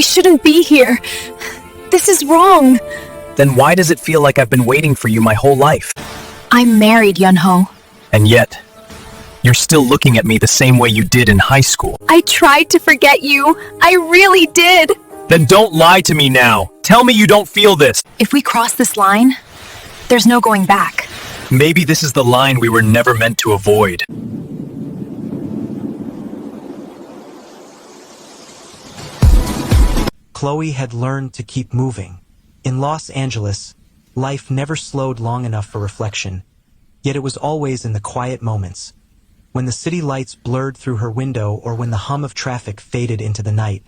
shouldn't be here. This is wrong. Then why does it feel like I've been waiting for you my whole life? I'm married, Yunho. And yet, you're still looking at me the same way you did in high school. I tried to forget you. I really did. Then don't lie to me now. Tell me you don't feel this. If we cross this line, there's no going back. Maybe this is the line we were never meant to avoid. Chloe had learned to keep moving. In Los Angeles, life never slowed long enough for reflection, yet it was always in the quiet moments, when the city lights blurred through her window or when the hum of traffic faded into the night,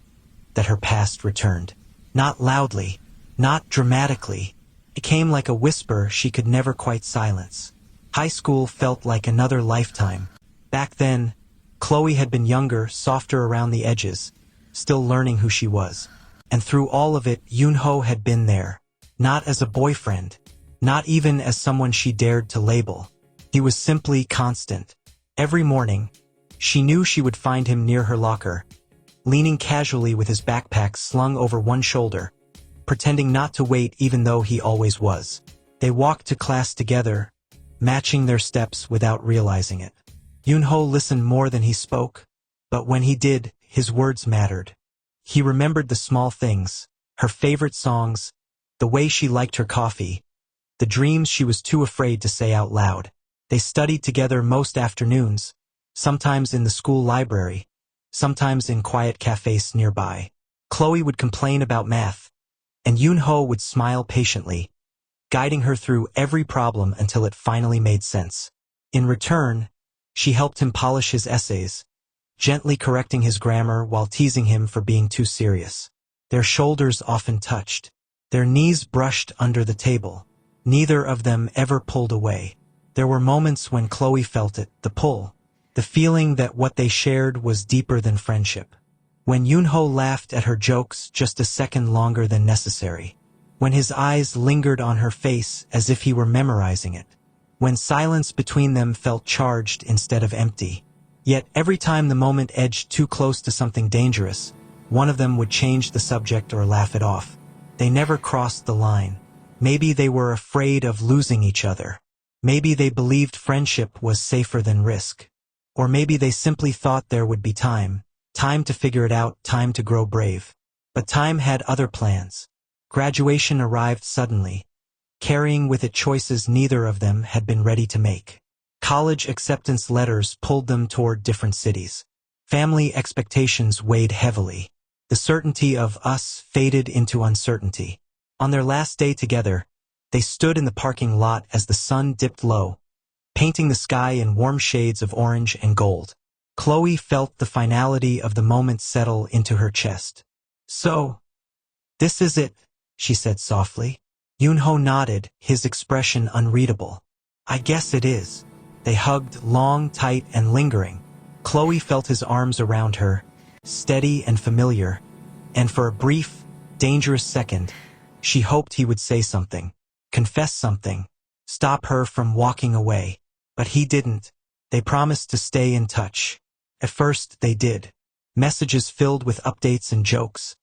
that her past returned. Not loudly, not dramatically. It came like a whisper she could never quite silence. High school felt like another lifetime. Back then, Chloe had been younger, softer around the edges, still learning who she was. And through all of it, Yunho had been there. Not as a boyfriend, not even as someone she dared to label. He was simply constant. Every morning, she knew she would find him near her locker, leaning casually with his backpack slung over one shoulder, pretending not to wait even though he always was. They walked to class together, matching their steps without realizing it. Yunho listened more than he spoke, but when he did, his words mattered. He remembered the small things, her favorite songs, the way she liked her coffee, the dreams she was too afraid to say out loud. They studied together most afternoons, sometimes in the school library, sometimes in quiet cafes nearby. Chloe would complain about math, and Yunho would smile patiently, guiding her through every problem until it finally made sense. In return, she helped him polish his essays, gently correcting his grammar while teasing him for being too serious. Their shoulders often touched, their knees brushed under the table. Neither of them ever pulled away. There were moments when Chloe felt it, the pull, the feeling that what they shared was deeper than friendship. When Yunho laughed at her jokes just a second longer than necessary. When his eyes lingered on her face as if he were memorizing it. When silence between them felt charged instead of empty. Yet every time the moment edged too close to something dangerous, one of them would change the subject or laugh it off. They never crossed the line. Maybe they were afraid of losing each other. Maybe they believed friendship was safer than risk. Or maybe they simply thought there would be time to figure it out, time to grow brave. But time had other plans. Graduation arrived suddenly, carrying with it choices neither of them had been ready to make. College acceptance letters pulled them toward different cities. Family expectations weighed heavily. The certainty of us faded into uncertainty. On their last day together, they stood in the parking lot as the sun dipped low, painting the sky in warm shades of orange and gold. Chloe felt the finality of the moment settle into her chest. "So, this is it," she said softly. Yunho nodded, his expression unreadable. "I guess it is." They hugged, long, tight, and lingering. Chloe felt his arms around her, steady and familiar, and for a brief, dangerous second, she hoped he would say something, confess something, stop her from walking away. But he didn't. They promised to stay in touch. At first, they did. Messages filled with updates and jokes.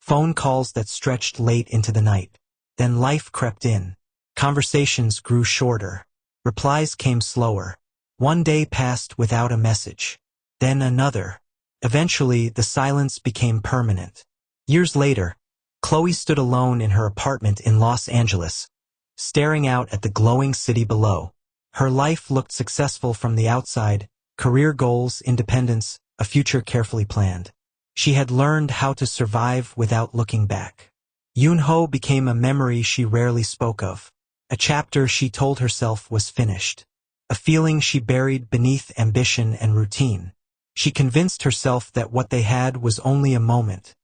Phone calls that stretched late into the night. Then life crept in. Conversations grew shorter. Replies came slower. One day passed without a message. Then another. Eventually, the silence became permanent. Years later, Chloe stood alone in her apartment in Los Angeles, staring out at the glowing city below. Her life looked successful from the outside, career goals, independence, a future carefully planned. She had learned how to survive without looking back. Yunho became a memory she rarely spoke of. A chapter she told herself was finished. A feeling she buried beneath ambition and routine. She convinced herself that what they had was only a moment,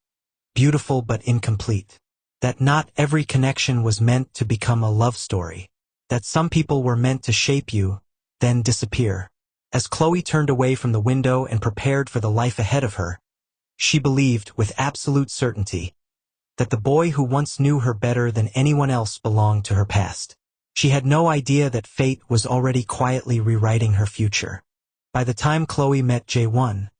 beautiful but incomplete. That not every connection was meant to become a love story. That some people were meant to shape you, then disappear. As Chloe turned away from the window and prepared for the life ahead of her, she believed with absolute certainty that the boy who once knew her better than anyone else belonged to her past. She had no idea that fate was already quietly rewriting her future. By the time Chloe met Jae-won,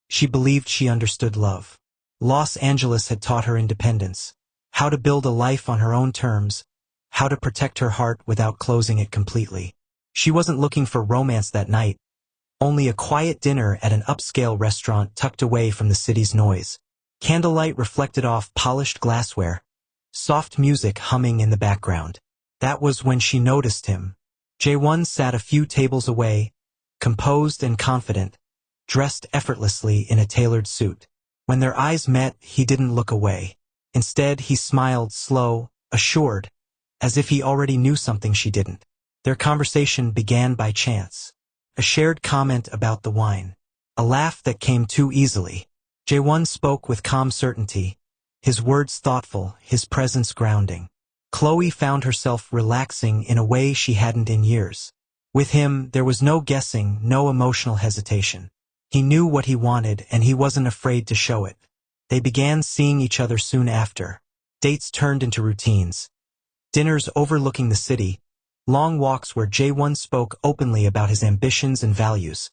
she believed she understood love. Los Angeles had taught her independence, how to build a life on her own terms, how to protect her heart without closing it completely. She wasn't looking for romance that night, only a quiet dinner at an upscale restaurant tucked away from the city's noise. Candlelight reflected off polished glassware, soft music humming in the background. That was when she noticed him. Jae-won sat a few tables away, composed and confident, dressed effortlessly in a tailored suit. When their eyes met, he didn't look away. Instead, he smiled slow, assured, as if he already knew something she didn't. Their conversation began by chance. A shared comment about the wine. A laugh that came too easily. Jae-won spoke with calm certainty, his words thoughtful, his presence grounding. Chloe found herself relaxing in a way she hadn't in years. With him, there was no guessing, no emotional hesitation. He knew what he wanted, and he wasn't afraid to show it. They began seeing each other soon after. Dates turned into routines. Dinners overlooking the city, long walks where Jae-won spoke openly about his ambitions and values.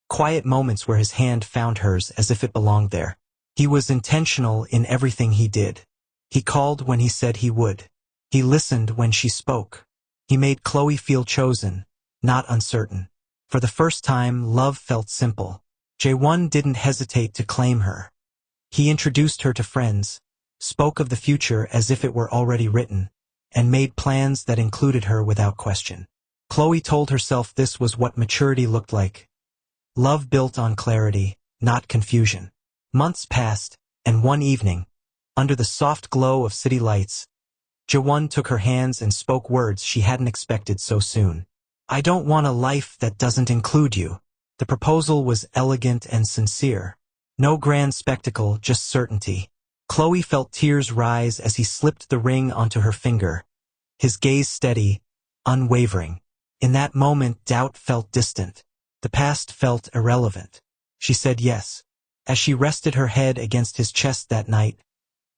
Quiet moments where his hand found hers as if it belonged there. He was intentional in everything he did. He called when he said he would. He listened when she spoke. He made Chloe feel chosen, not uncertain. For the first time, love felt simple. Jae-won didn't hesitate to claim her. He introduced her to friends, spoke of the future as if it were already written, and made plans that included her without question. Chloe told herself this was what maturity looked like. Love built on clarity, not confusion. Months passed, and one evening, under the soft glow of city lights, Jae-won took her hands and spoke words she hadn't expected so soon. "I don't want a life that doesn't include you." The proposal was elegant and sincere. No grand spectacle, just certainty. Chloe felt tears rise as he slipped the ring onto her finger, his gaze steady, unwavering. In that moment, doubt felt distant. The past felt irrelevant. She said yes. As she rested her head against his chest that night,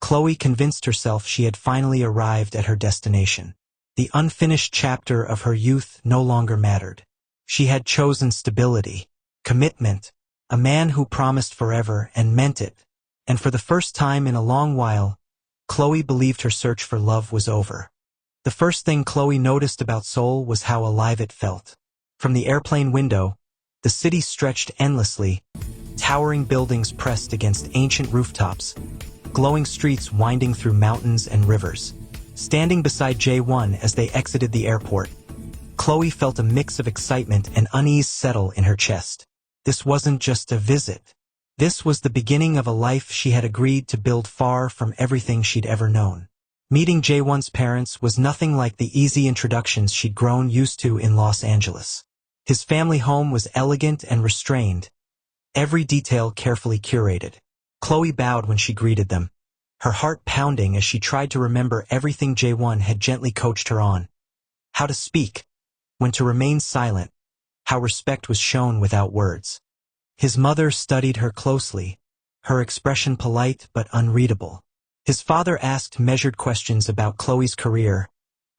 Chloe convinced herself she had finally arrived at her destination. The unfinished chapter of her youth no longer mattered. She had chosen stability, commitment, a man who promised forever and meant it. And for the first time in a long while, Chloe believed her search for love was over. The first thing Chloe noticed about Seoul was how alive it felt. From the airplane window, the city stretched endlessly, towering buildings pressed against ancient rooftops, glowing streets winding through mountains and rivers. Standing beside Jae-won as they exited the airport, Chloe felt a mix of excitement and unease settle in her chest. This wasn't just a visit. This was the beginning of a life she had agreed to build far from everything she'd ever known. Meeting Jae-won's parents was nothing like the easy introductions she'd grown used to in Los Angeles. His family home was elegant and restrained, every detail carefully curated. Chloe bowed when she greeted them, her heart pounding as she tried to remember everything Jae-won had gently coached her on. How to speak, when to remain silent, how respect was shown without words. His mother studied her closely, her expression polite but unreadable. His father asked measured questions about Chloe's career,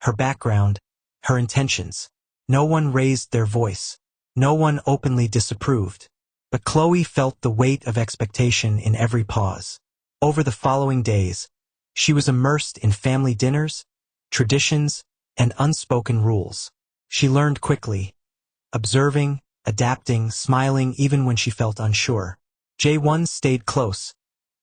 her background, her intentions. No one raised their voice. No one openly disapproved. But Chloe felt the weight of expectation in every pause. Over the following days, she was immersed in family dinners, traditions, and unspoken rules. She learned quickly, observing, adapting, smiling even when she felt unsure. Jae-won stayed close,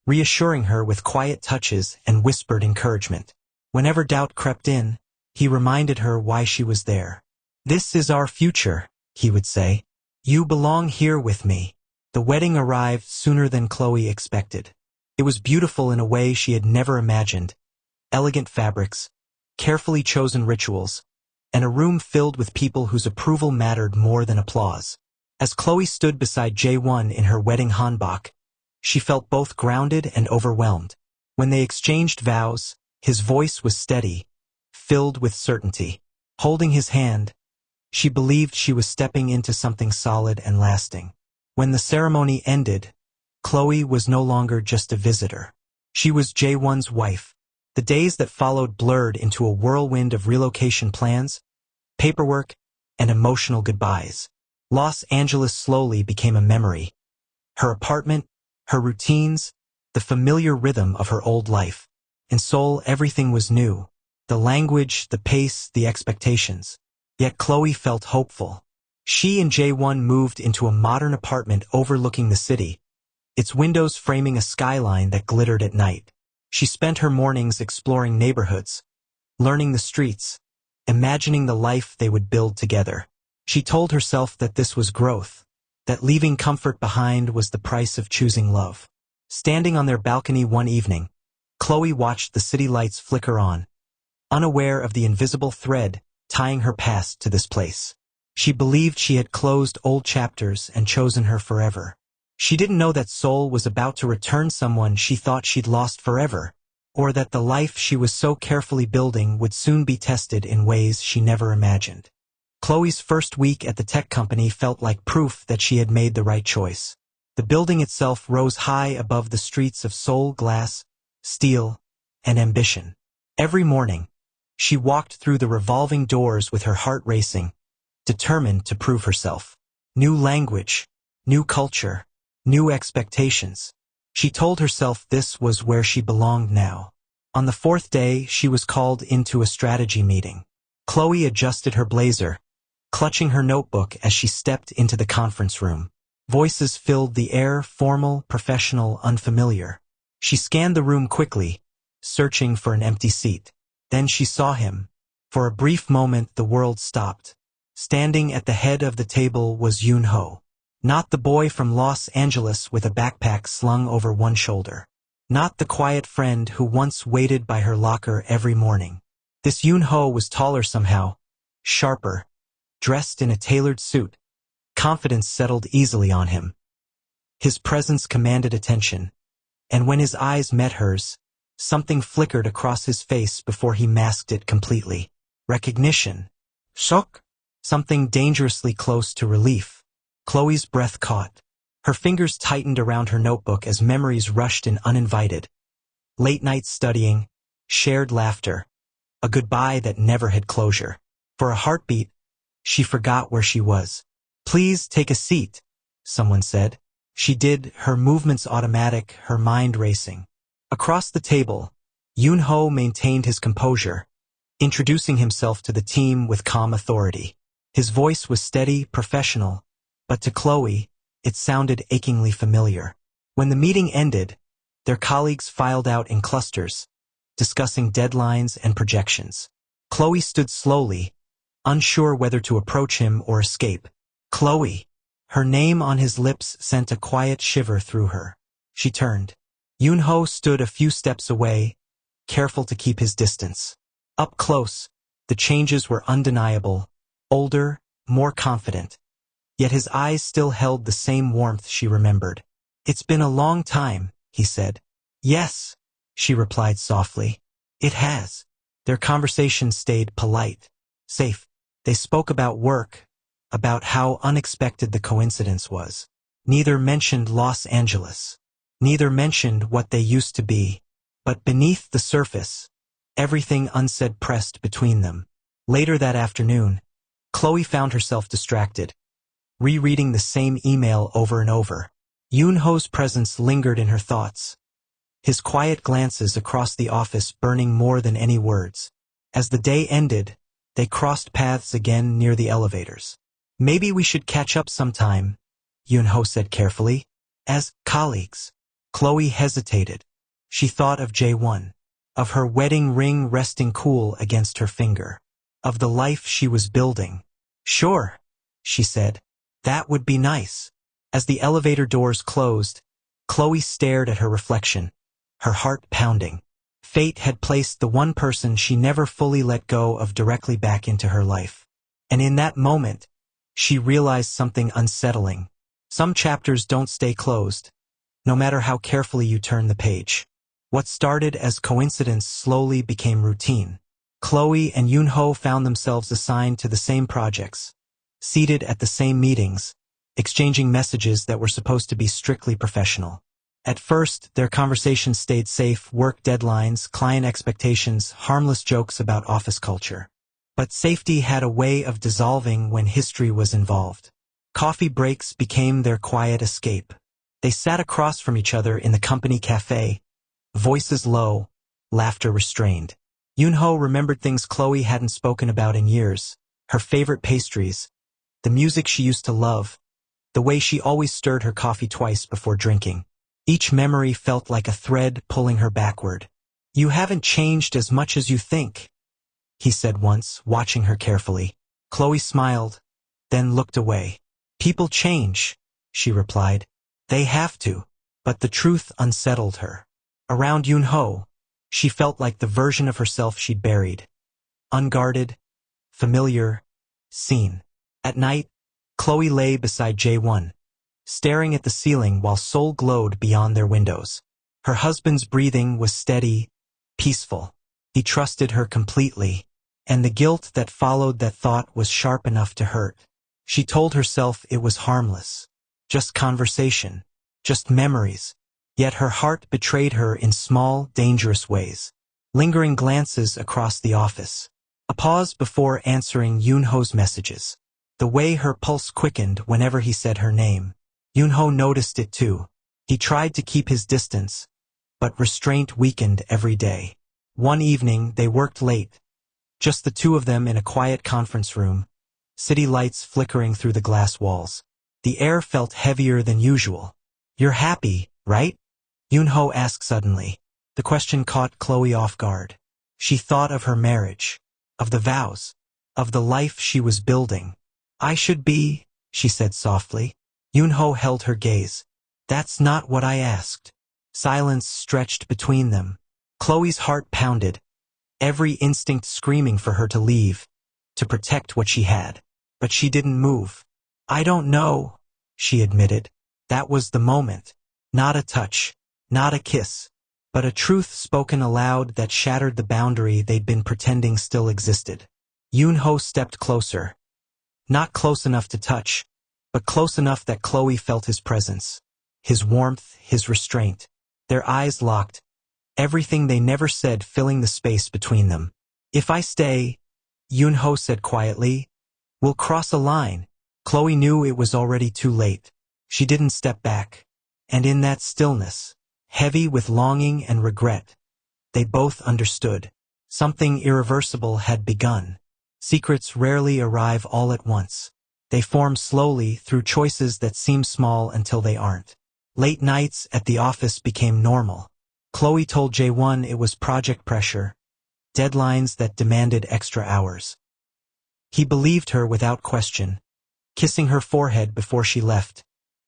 reassuring her with quiet touches and whispered encouragement. Whenever doubt crept in, he reminded her why she was there. "This is our future," he would say. "You belong here with me." The wedding arrived sooner than Chloe expected. It was beautiful in a way she had never imagined. Elegant fabrics, carefully chosen rituals, and a room filled with people whose approval mattered more than applause. As Chloe stood beside Jae-won in her wedding hanbok, she felt both grounded and overwhelmed. When they exchanged vows, his voice was steady, filled with certainty. Holding his hand, she believed she was stepping into something solid and lasting. When the ceremony ended, Chloe was no longer just a visitor. She was Jae-won's wife. The days that followed blurred into a whirlwind of relocation plans, paperwork, and emotional goodbyes. Los Angeles slowly became a memory. Her apartment, her routines, the familiar rhythm of her old life. In Seoul, everything was new. The language, the pace, the expectations. Yet Chloe felt hopeful. She and Jae-won moved into a modern apartment overlooking the city, its windows framing a skyline that glittered at night. She spent her mornings exploring neighborhoods, learning the streets, imagining the life they would build together. She told herself that this was growth, that leaving comfort behind was the price of choosing love. Standing on their balcony one evening, Chloe watched the city lights flicker on, unaware of the invisible thread tying her past to this place. She believed she had closed old chapters and chosen her forever. She didn't know that Seoul was about to return someone she thought she'd lost forever, or that the life she was so carefully building would soon be tested in ways she never imagined. Chloe's first week at the tech company felt like proof that she had made the right choice. The building itself rose high above the streets of Seoul, glass, steel, and ambition. Every morning, she walked through the revolving doors with her heart racing, determined to prove herself. New language, new culture, new expectations. She told herself this was where she belonged now. On the fourth day, she was called into a strategy meeting. Chloe adjusted her blazer, clutching her notebook as she stepped into the conference room. Voices filled the air, formal, professional, unfamiliar. She scanned the room quickly, searching for an empty seat. Then she saw him. For a brief moment, the world stopped. Standing at the head of the table was Yoon-ho. Not the boy from Los Angeles with a backpack slung over one shoulder. Not the quiet friend who once waited by her locker every morning. This Yoon-ho was taller somehow, sharper, dressed in a tailored suit. Confidence settled easily on him. His presence commanded attention, and when his eyes met hers, something flickered across his face before he masked it completely. Recognition. Shock. Something dangerously close to relief. Chloe's breath caught. Her fingers tightened around her notebook as memories rushed in uninvited. Late nights studying, shared laughter, a goodbye that never had closure. For a heartbeat, she forgot where she was. "Please take a seat," someone said. She did, her movements automatic, her mind racing. Across the table, Yoon-ho maintained his composure, introducing himself to the team with calm authority. His voice was steady, professional, but to Chloe, it sounded achingly familiar. When the meeting ended, their colleagues filed out in clusters, discussing deadlines and projections. Chloe stood slowly, unsure whether to approach him or escape. Chloe. Her name on his lips sent a quiet shiver through her. She turned. Yoon-ho stood a few steps away, careful to keep his distance. Up close, the changes were undeniable, older, more confident. Yet his eyes still held the same warmth she remembered. "It's been a long time," he said. "Yes," she replied softly. "It has." Their conversation stayed polite, safe. They spoke about work, about how unexpected the coincidence was. Neither mentioned Los Angeles. Neither mentioned what they used to be. But beneath the surface, everything unsaid pressed between them. Later that afternoon, Chloe found herself distracted, rereading the same email over and over. Yoon-ho's presence lingered in her thoughts, his quiet glances across the office burning more than any words. As the day ended, they crossed paths again near the elevators. "Maybe we should catch up sometime," Yoon-ho said carefully. "As colleagues." Chloe hesitated. She thought of Jae-won, of her wedding ring resting cool against her finger, of the life she was building. "Sure," she said. "That would be nice." As the elevator doors closed, Chloe stared at her reflection, her heart pounding. Fate had placed the one person she never fully let go of directly back into her life. And in that moment, she realized something unsettling. Some chapters don't stay closed, no matter how carefully you turn the page. What started as coincidence slowly became routine. Chloe and Yoon-ho found themselves assigned to the same projects, seated at the same meetings, exchanging messages that were supposed to be strictly professional. At first, their conversations stayed safe: work deadlines, client expectations, harmless jokes about office culture. But safety had a way of dissolving when history was involved. Coffee breaks became their quiet escape. They sat across from each other in the company cafe, voices low, laughter restrained. Yoon-ho remembered things Chloe hadn't spoken about in years, her favorite pastries, the music she used to love, the way she always stirred her coffee twice before drinking. Each memory felt like a thread pulling her backward. "You haven't changed as much as you think," he said once, watching her carefully. Chloe smiled, then looked away. "People change," she replied. "They have to." But the truth unsettled her. Around Yoon-ho, she felt like the version of herself she'd buried. Unguarded, familiar, seen. At night, Chloe lay beside Jae-won, staring at the ceiling while Seoul glowed beyond their windows. Her husband's breathing was steady, peaceful. He trusted her completely, and the guilt that followed that thought was sharp enough to hurt. She told herself it was harmless, just conversation, just memories. Yet her heart betrayed her in small, dangerous ways. Lingering glances across the office. A pause before answering Yoon-ho's messages. The way her pulse quickened whenever he said her name. Yoon-ho noticed it too. He tried to keep his distance, but restraint weakened every day. One evening, they worked late. Just the two of them in a quiet conference room, city lights flickering through the glass walls. The air felt heavier than usual. "You're happy, right?" Yoon-ho asked suddenly. The question caught Chloe off guard. She thought of her marriage, of the vows, of the life she was building. "I should be," she said softly. Yoon-ho held her gaze. "That's not what I asked." Silence stretched between them. Chloe's heart pounded, every instinct screaming for her to leave, to protect what she had. But she didn't move. "I don't know," she admitted. That was the moment. Not a touch, not a kiss, but a truth spoken aloud that shattered the boundary they'd been pretending still existed. Yoon-ho stepped closer. Not close enough to touch, but close enough that Chloe felt his presence, his warmth, his restraint. Their eyes locked, everything they never said filling the space between them. "If I stay," Yoon-ho said quietly, "we'll cross a line." Chloe knew it was already too late. She didn't step back. And in that stillness, heavy with longing and regret, they both understood. Something irreversible had begun. Secrets rarely arrive all at once. They form slowly through choices that seem small until they aren't. Late nights at the office became normal. Chloe told Jae-won it was project pressure, deadlines that demanded extra hours. He believed her without question, kissing her forehead before she left,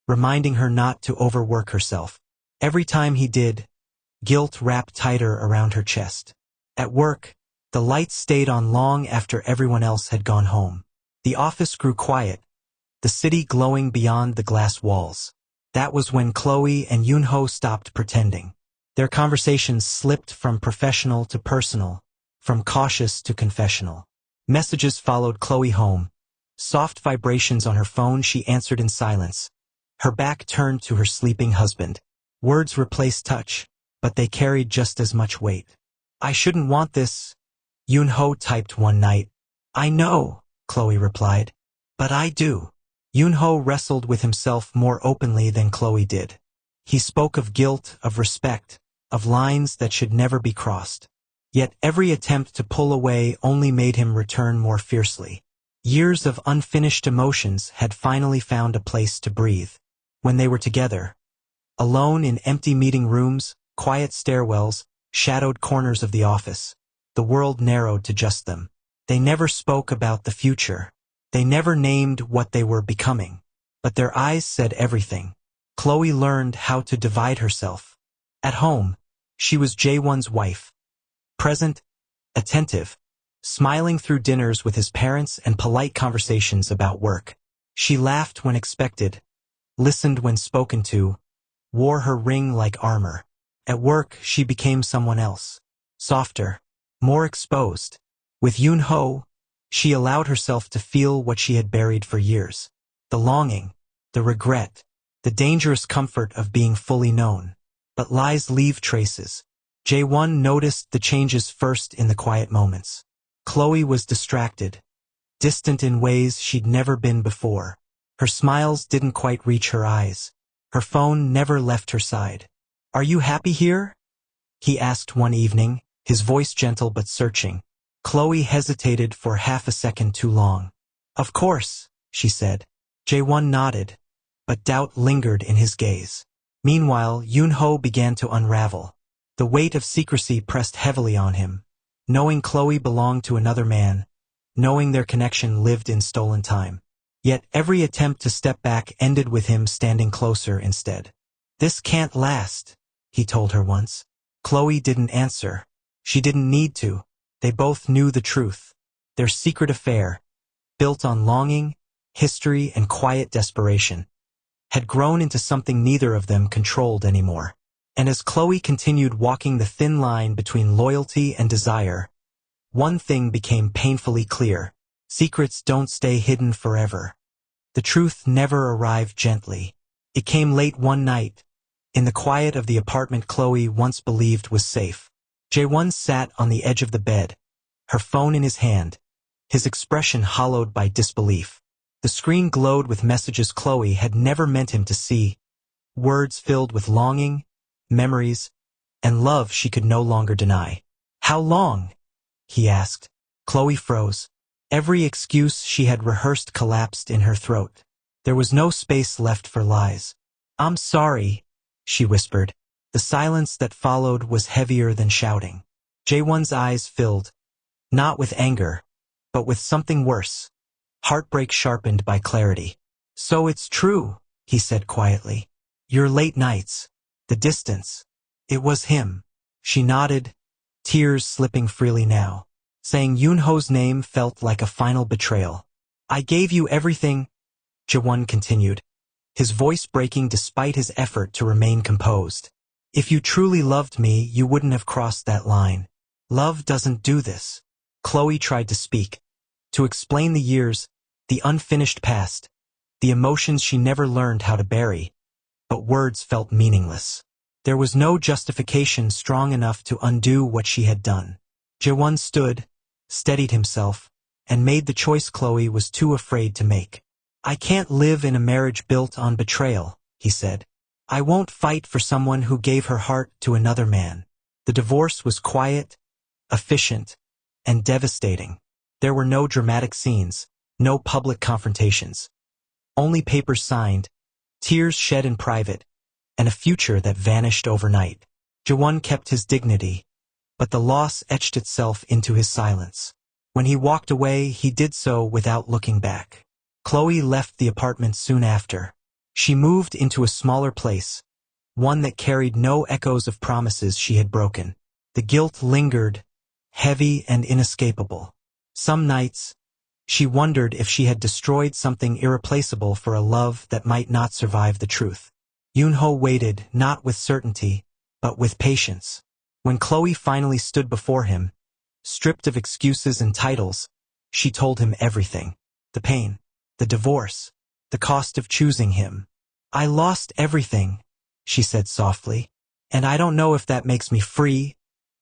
reminding her not to overwork herself. Every time he did, guilt wrapped tighter around her chest. At work, the lights stayed on long after everyone else had gone home. The office grew quiet, the city glowing beyond the glass walls. That was when Chloe and Yoon-ho stopped pretending. Their conversations slipped from professional to personal, from cautious to confessional. Messages followed Chloe home. Soft vibrations on her phone she answered in silence, her back turned to her sleeping husband. Words replaced touch, but they carried just as much weight. "I shouldn't want this," Yoon-ho typed one night. "I know," Chloe replied. "But I do." Yoon-ho wrestled with himself more openly than Chloe did. He spoke of guilt, of respect, of lines that should never be crossed. Yet every attempt to pull away only made him return more fiercely. Years of unfinished emotions had finally found a place to breathe. When they were together, alone in empty meeting rooms, quiet stairwells, shadowed corners of the office, the world narrowed to just them. They never spoke about the future. They never named what they were becoming. But their eyes said everything. Chloe learned how to divide herself. At home, she was Jae-won's wife. Present, attentive, smiling through dinners with his parents and polite conversations about work. She laughed when expected, listened when spoken to, wore her ring like armor. At work, she became someone else. Softer, more exposed. With Yoon-ho, she allowed herself to feel what she had buried for years. The longing, the regret, the dangerous comfort of being fully known. But lies leave traces. Jae-won noticed the changes first in the quiet moments. Chloe was distracted, distant in ways she'd never been before. Her smiles didn't quite reach her eyes. Her phone never left her side. "Are you happy here?" he asked one evening, his voice gentle but searching. Chloe hesitated for half a second too long. "Of course," she said. Jae-won nodded, but doubt lingered in his gaze. Meanwhile, Yoon-ho began to unravel. The weight of secrecy pressed heavily on him. Knowing Chloe belonged to another man, knowing their connection lived in stolen time. Yet every attempt to step back ended with him standing closer instead. "This can't last," he told her once. Chloe didn't answer. She didn't need to. They both knew the truth. Their secret affair, built on longing, history, and quiet desperation, had grown into something neither of them controlled anymore. And as Chloe continued walking the thin line between loyalty and desire, one thing became painfully clear. Secrets don't stay hidden forever. The truth never arrived gently. It came late one night, in the quiet of the apartment Chloe once believed was safe. Jae-won sat on the edge of the bed, her phone in his hand, his expression hollowed by disbelief. The screen glowed with messages Chloe had never meant him to see, words filled with longing, memories, and love she could no longer deny. "How long?" he asked. Chloe froze. Every excuse she had rehearsed collapsed in her throat. There was no space left for lies. "I'm sorry," she whispered. The silence that followed was heavier than shouting. Jae-won's eyes filled, not with anger, but with something worse. Heartbreak sharpened by clarity. "So it's true," he said quietly. "Your late nights, the distance, it was him." She nodded, tears slipping freely now. Saying Yoon-ho's name felt like a final betrayal. "I gave you everything," Jae-won continued, his voice breaking despite his effort to remain composed. "If you truly loved me, you wouldn't have crossed that line. Love doesn't do this." Chloe tried to speak, to explain the years, the unfinished past, the emotions she never learned how to bury, but words felt meaningless. There was no justification strong enough to undo what she had done. Jae-won stood, steadied himself, and made the choice Chloe was too afraid to make. "I can't live in a marriage built on betrayal," he said. "I won't fight for someone who gave her heart to another man." The divorce was quiet, efficient, and devastating. There were no dramatic scenes, no public confrontations. Only papers signed, tears shed in private, and a future that vanished overnight. Jae-won kept his dignity, but the loss etched itself into his silence. When he walked away, he did so without looking back. Chloe left the apartment soon after. She moved into a smaller place, one that carried no echoes of promises she had broken. The guilt lingered, heavy and inescapable. Some nights, she wondered if she had destroyed something irreplaceable for a love that might not survive the truth. Yoon-ho waited, not with certainty, but with patience. When Chloe finally stood before him, stripped of excuses and titles, she told him everything. The pain, the divorce, the cost of choosing him. "I lost everything," she said softly, "and I don't know if that makes me free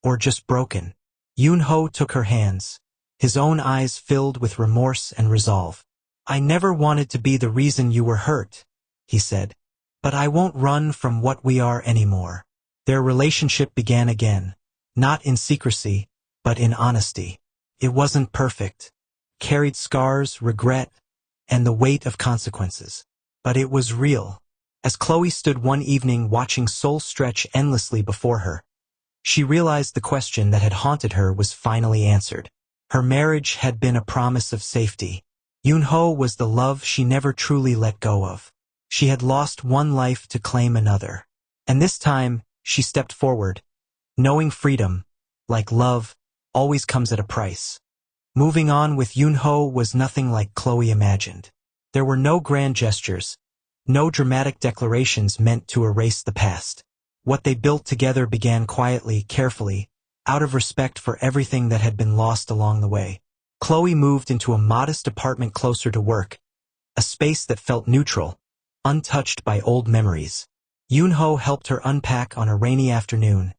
or just broken." Yoon-ho took her hands, his own eyes filled with remorse and resolve. "I never wanted to be the reason you were hurt," he said, "but I won't run from what we are anymore." Their relationship began again, not in secrecy, but in honesty. It wasn't perfect, carried scars, regret, and the weight of consequences. But it was real. As Chloe stood one evening watching Seoul stretch endlessly before her, she realized the question that had haunted her was finally answered. Her marriage had been a promise of safety. Yoon-ho was the love she never truly let go of. She had lost one life to claim another. And this time, she stepped forward, knowing freedom, like love, always comes at a price. Moving on with Yoon-ho was nothing like Chloe imagined. There were no grand gestures, no dramatic declarations meant to erase the past. What they built together began quietly, carefully, out of respect for everything that had been lost along the way. Chloe moved into a modest apartment closer to work, a space that felt neutral, untouched by old memories. Yoon-ho helped her unpack on a rainy afternoon,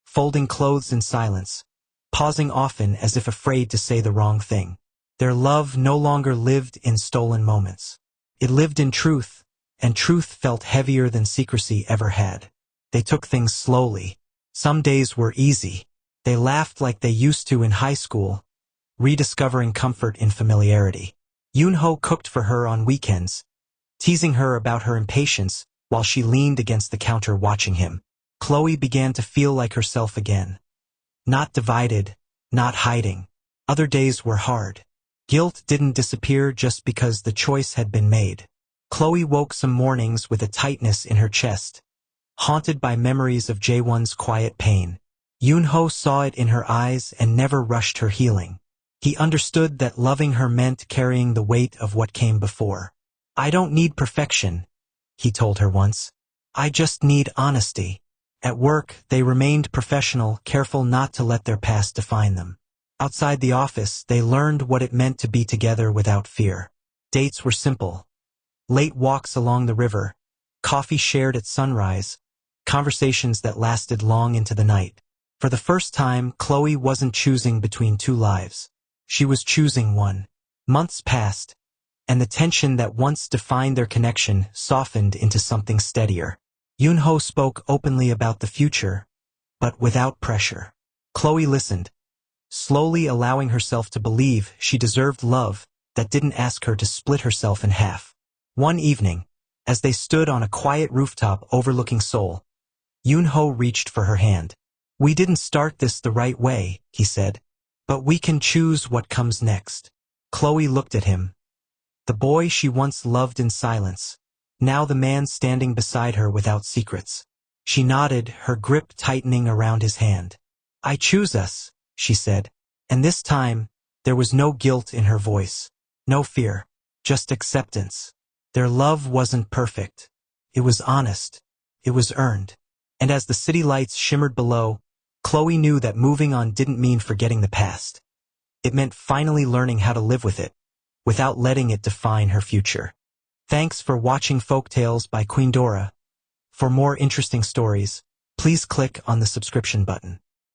folding clothes in silence, pausing often as if afraid to say the wrong thing. Their love no longer lived in stolen moments. It lived in truth, and truth felt heavier than secrecy ever had. They took things slowly. Some days were easy. They laughed like they used to in high school, rediscovering comfort in familiarity. Yoon-ho cooked for her on weekends, teasing her about her impatience while she leaned against the counter watching him. Chloe began to feel like herself again. Not divided, not hiding. Other days were hard. Guilt didn't disappear just because the choice had been made. Chloe woke some mornings with a tightness in her chest, haunted by memories of Jae-won's quiet pain. Yoon-ho saw it in her eyes and never rushed her healing. He understood that loving her meant carrying the weight of what came before. "I don't need perfection," he told her once. "I just need honesty." At work, they remained professional, careful not to let their past define them. Outside the office, they learned what it meant to be together without fear. Dates were simple. Late walks along the river, coffee shared at sunrise, conversations that lasted long into the night. For the first time, Chloe wasn't choosing between two lives. She was choosing one. Months passed, and the tension that once defined their connection softened into something steadier. Yoon-ho spoke openly about the future, but without pressure. Chloe listened, slowly allowing herself to believe she deserved love that didn't ask her to split herself in half. One evening, as they stood on a quiet rooftop overlooking Seoul, Yoon-ho reached for her hand. "We didn't start this the right way," he said, "but we can choose what comes next." Chloe looked at him. The boy she once loved in silence, now the man standing beside her without secrets. She nodded, her grip tightening around his hand. "I choose us," she said, and this time, there was no guilt in her voice, no fear, just acceptance. Their love wasn't perfect. It was honest. It was earned. And as the city lights shimmered below, Chloe knew that moving on didn't mean forgetting the past. It meant finally learning how to live with it, without letting it define her future. Thanks for watching Folktales by Queen Dora. For more interesting stories, please click on the subscription button.